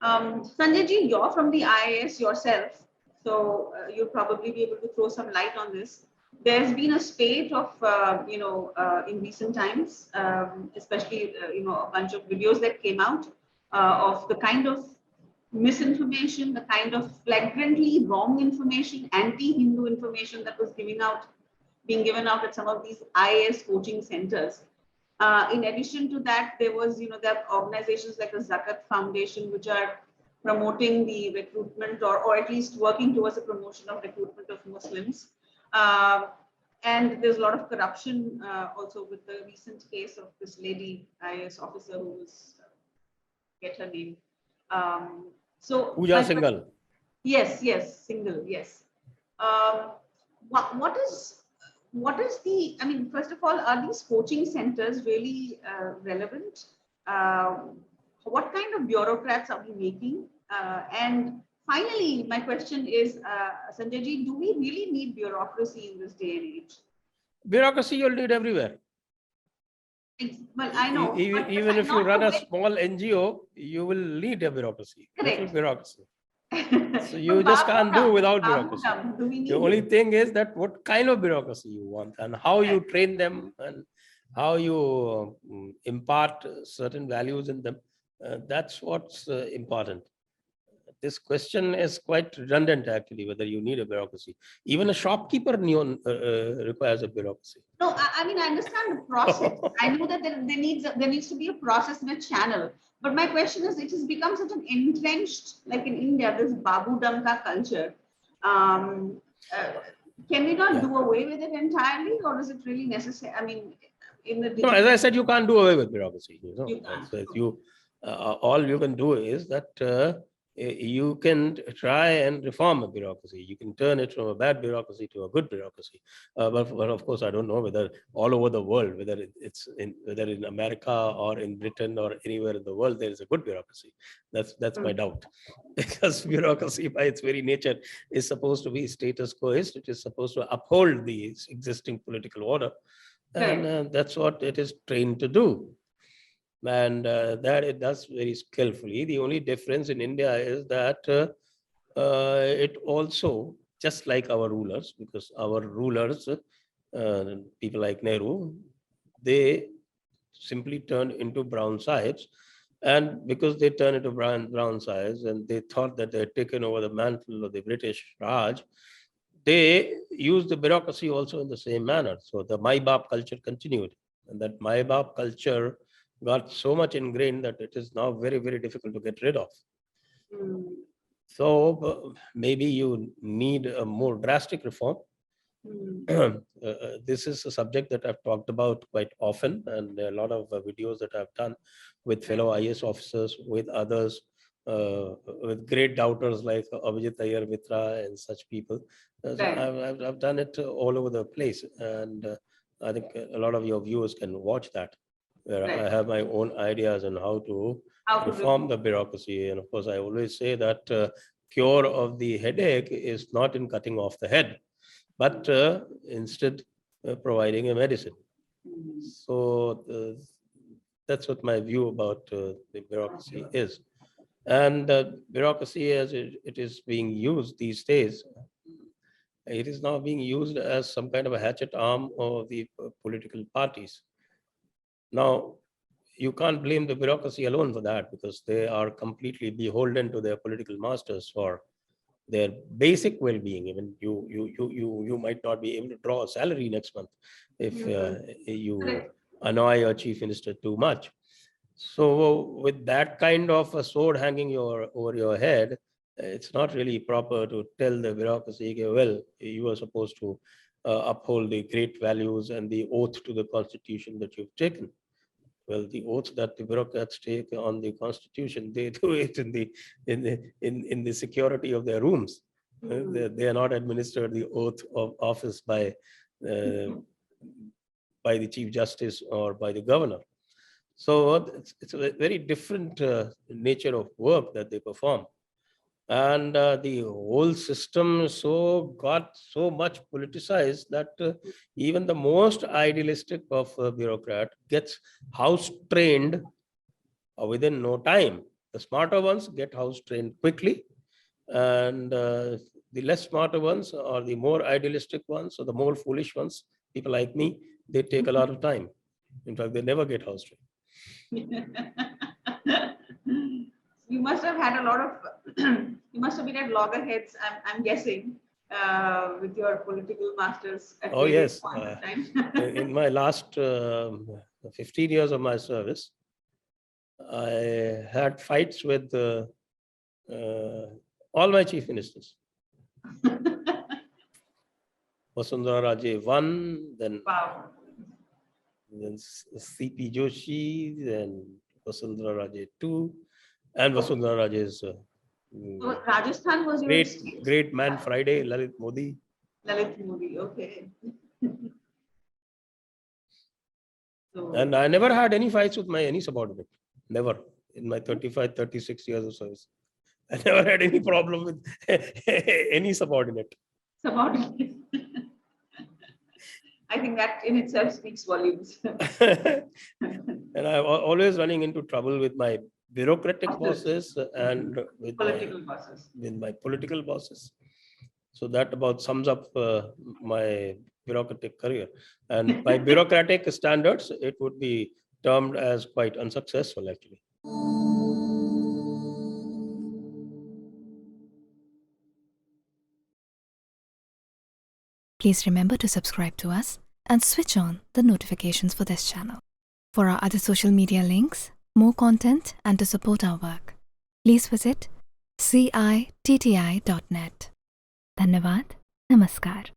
Sanjay ji, you're from the IAS yourself, so you'll probably be able to throw some light on this. There's been a spate of, in recent times, especially, a bunch of videos that came out of the kind of misinformation, the kind of flagrantly wrong information, anti-Hindu information that was being given out at some of these IAS coaching centers. In addition to that, there was, there are organizations like the Zakat Foundation, which are promoting the recruitment or at least working towards the promotion of recruitment of Muslims. And there's a lot of corruption also with the recent case of this lady IAS officer who was, get her name. Pooja Singhal. Yes, Singhal, yes. What is the, I mean, first of all, are these coaching centers really relevant? What kind of bureaucrats are we making? And finally, my question is, Sanjay ji, do we really need bureaucracy in this day and age? Bureaucracy you'll need everywhere. Well, I know. Even if you run a small NGO, you will need a bureaucracy. Correct. Bureaucracy. So you just can't do without bureaucracy. The only thing is that what kind of bureaucracy you want and how you train them and how you impart certain values in them. That's what's important. This question is quite redundant, actually, whether you need a bureaucracy. Even a shopkeeper requires a bureaucracy. No, I mean, I understand the process. I know that there needs to be a process and a channel. But my question is, it has become such an entrenched, like in India, this Babu Damka culture. Can we not do away with it entirely, or is it really necessary? I mean, no, as I said, you can't do away with bureaucracy. You can't. So all you can do is that you can try and reform a bureaucracy. You can turn it from a bad bureaucracy to a good bureaucracy. But of course, I don't know whether all over the world, whether in America or in Britain or anywhere in the world, there is a good bureaucracy. That's my doubt, because bureaucracy by its very nature is supposed to be status quoist. It is supposed to uphold the existing political order, and that's what it is trained to do. And that it does very skillfully. The only difference in India is that it also, just like our rulers, because our rulers, people like Nehru, they simply turned into brown sides. And because they turned into brown sides and they thought that they had taken over the mantle of the British Raj, they used the bureaucracy also in the same manner. So the My Baap culture continued. And that My Baap culture got so much ingrained that it is now very, very difficult to get rid of. So maybe you need a more drastic reform. This is a subject that I've talked about quite often, and there are a lot of videos that I've done with fellow IAS officers, with others, with great doubters like Abhijit Iyer Mitra and such people. So I've done it all over the place, and I think a lot of your viewers can watch that, where I have my own ideas on how to reform the bureaucracy. And of course, I always say that cure of the headache is not in cutting off the head, but instead providing a medicine. So that's what my view about the bureaucracy is. And bureaucracy, as it is being used these days, it is now being used as some kind of a hatchet arm of the political parties. Now, you can't blame the bureaucracy alone for that, because they are completely beholden to their political masters for their basic well-being. Even you might not be able to draw a salary next month if you annoy your chief minister too much. So with that kind of a sword hanging over your head, it's not really proper to tell the bureaucracy, well, you are supposed to uphold the great values and the oath to the constitution that you've taken. Well, the oath that the bureaucrats take on the constitution, they do it in the security of their rooms. They are not administered the oath of office by the chief justice or by the governor. So it's a very different nature of work that they perform. And the whole system got so much politicized that even the most idealistic of a bureaucrat gets house trained within no time. The smarter ones get house trained quickly, and the less smarter ones, or the more idealistic ones, or the more foolish ones, people like me, they take a lot of time. In fact, they never get house trained. You must have had a lot of, you must have been at loggerheads, I'm guessing, with your political masters at Oh, various yes. points of time. In my last 15 years of my service, I had fights with all my chief ministers. Vasundhara Raje 1, then Wow. C.P. Joshi, then Vasundhara Raje 2, and Vasundhara Raje's So Rajasthan was your great man Friday, Lalit Modi. Lalit Modi, okay. So, And I never had any fights with any subordinate. Never. In my 35, 36 years of service, I never had any problem with any subordinate. Subordinate. I think that in itself speaks volumes. And I'm always running into trouble with my bureaucratic bosses and with my political bosses. So that about sums up my bureaucratic career. And by bureaucratic standards, it would be termed as quite unsuccessful, actually. Please remember to subscribe to us and switch on the notifications for this channel. For our other social media links, more content, and to support our work, please visit citti.net. Dhanyavad. Namaskar.